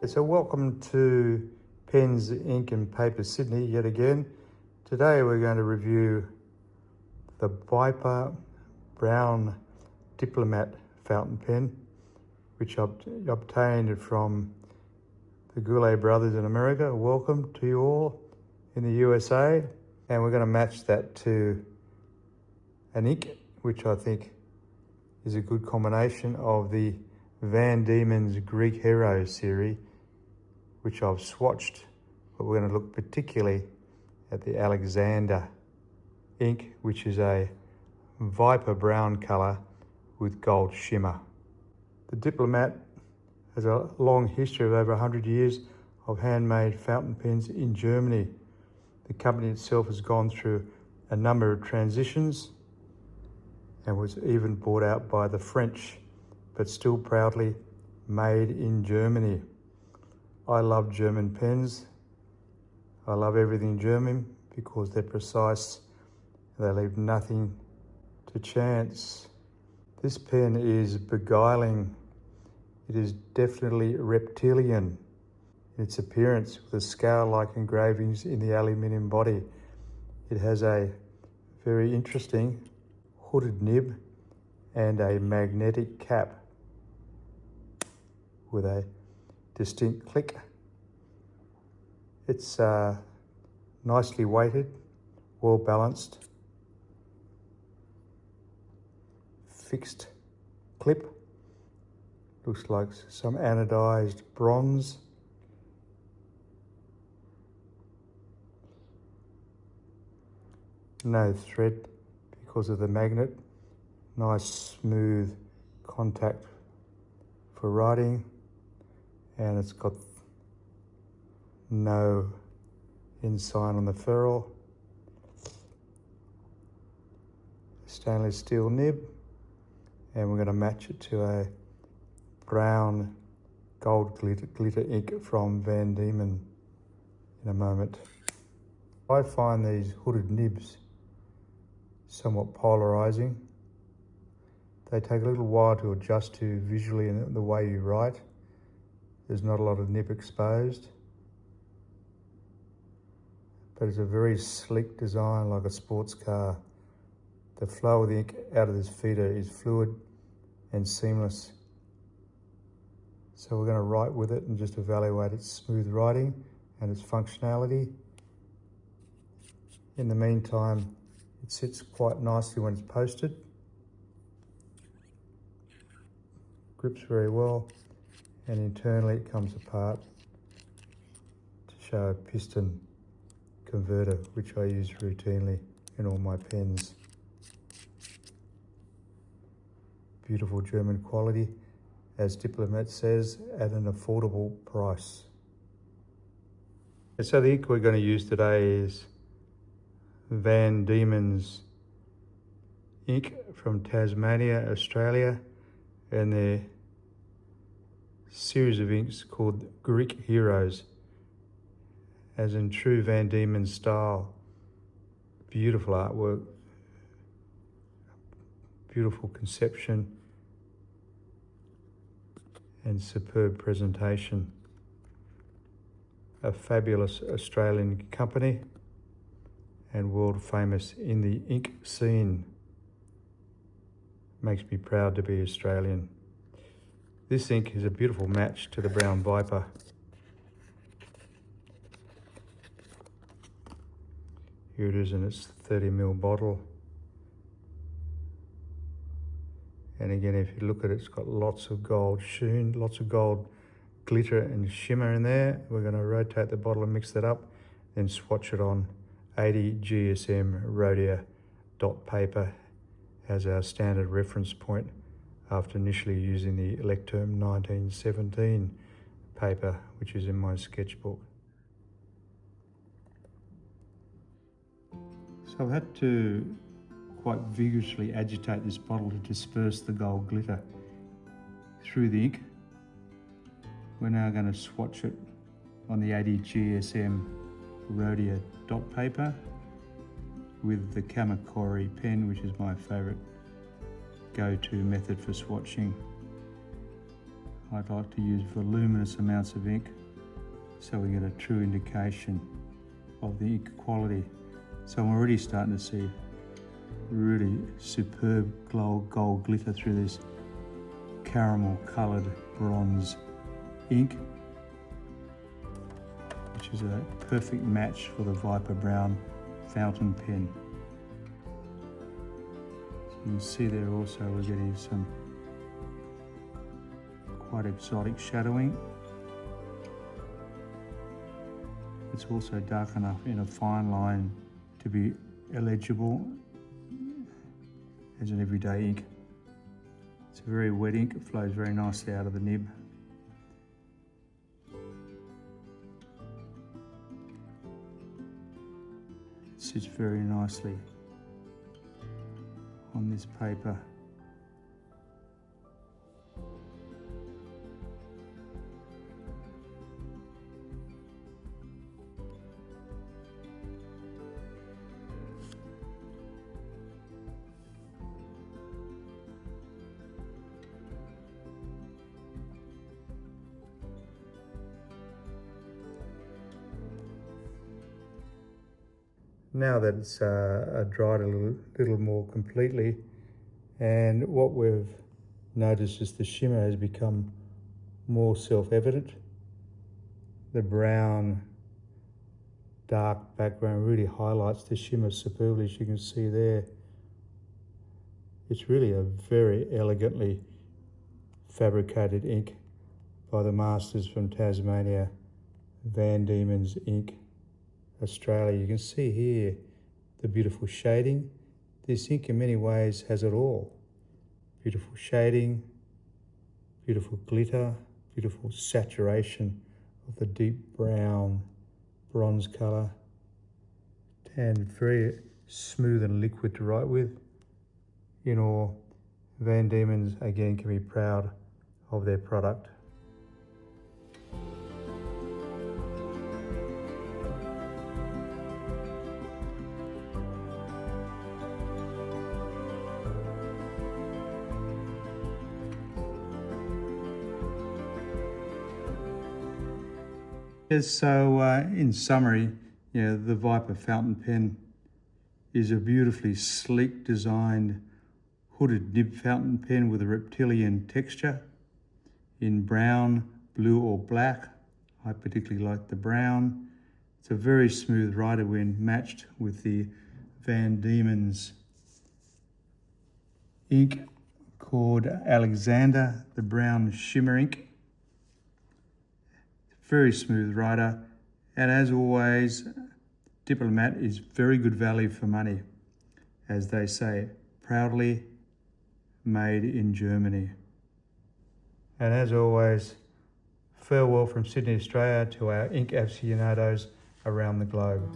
So welcome to Pens, Ink and Paper Sydney yet again. Today we're going to review the Viper Brown Diplomat fountain pen, which I obtained from the Goulet brothers in America. Welcome to you all in the USA. And we're going to match that to an ink, which I think is a good combination of the Van Diemen's Greek Heroes series, which I've swatched, but we're going to look particularly at the Alexander ink, which is a Viper brown colour with gold shimmer. The Diplomat has a long history of over 100 years of handmade fountain pens in Germany. The company itself has gone through a number of transitions and was even bought out by the French, but still proudly made in Germany. I love German pens. I love everything German because they're precise. They leave nothing to chance. This pen is beguiling. It is definitely reptilian in its appearance, with the scale-like engravings in the aluminium body. It has a very interesting hooded nib and a magnetic cap with a distinct click. It's nicely weighted, well balanced, fixed clip. Looks like some anodized bronze. No thread because of the magnet. Nice smooth contact for writing, and it's got no ensign on the ferrule. Stainless steel nib, and we're going to match it to a brown gold glitter ink from Van Diemen in a moment. I find these hooded nibs somewhat polarizing. They take a little while to adjust to visually in the way you write. There's not a lot of nib exposed, but it's a very sleek design, like a sports car. The flow of the ink out of this feeder is fluid and seamless. So we're going to write with it and just evaluate its smooth writing and its functionality. In the meantime, it sits quite nicely when it's posted. Grips very well, and internally it comes apart to show a piston converter, which I use routinely in all my pens. Beautiful German quality, as Diplomat says, at an affordable price. And so the ink we're going to use today is Van Diemen's ink from Tasmania, Australia, and their series of inks called Greek Heroes, as in true Van Diemen style. Beautiful artwork, beautiful conception, and superb presentation. A fabulous Australian company and world famous in the ink scene. Makes me proud to be Australian. This ink is a beautiful match to the Brown Viper. Here it is in its 30ml bottle. And again, if you look at it, it's got lots of gold sheen, lots of gold glitter and shimmer in there. We're going to rotate the bottle and mix that up, then swatch it on 80 GSM Rhodia dot paper as our standard reference point, after initially using the Electerm 1917 paper, which is in my sketchbook. So I've had to quite vigorously agitate this bottle to disperse the gold glitter through the ink. We're now going to swatch it on the 80 GSM Rhodia dot paper with the Kamakori pen, which is my favourite go-to method for swatching. I'd like to use voluminous amounts of ink so we get a true indication of the ink quality. So I'm already starting to see really superb gold glitter through this caramel coloured bronze ink, which is a perfect match for the Viper Brown fountain pen. So you can see there also we're getting some quite exotic shadowing. It's also dark enough in a fine line to be illegible as an everyday ink. It's a very wet ink, it flows very nicely out of the nib. It sits very nicely on this paper. Now that it's dried a little more completely, and what we've noticed is the shimmer has become more self-evident. The brown dark background really highlights the shimmer superbly, as you can see there. It's really a very elegantly fabricated ink by the masters from Tasmania, Van Diemen's Ink, Australia. You can see here the beautiful shading. This ink in many ways has it all. Beautiful shading, beautiful glitter, beautiful saturation of the deep brown bronze colour, and very smooth and liquid to write with. In all, Van Diemen's again can be proud of their product. Yes, so in summary, the Viper fountain pen is a beautifully sleek designed hooded nib fountain pen with a reptilian texture in brown, blue or black. I particularly like the brown. It's a very smooth writer when matched with the Van Diemen's ink called Alexander, the brown shimmer ink. Very smooth writer, and as always, Diplomat is very good value for money, as they say, proudly made in Germany. And as always, farewell from Sydney, Australia to our ink aficionados around the globe.